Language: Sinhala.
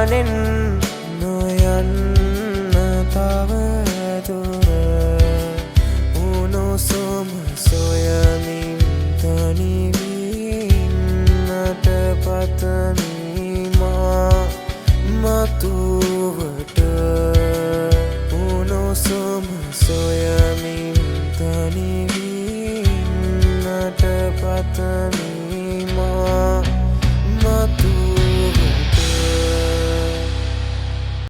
ගානෙන් නොයන්න තව දුර උණුසුම සොයමින් තනිවින්නට පතමි මා මතුවට උණුසුම සොයමින් තනිවින්නට පතමි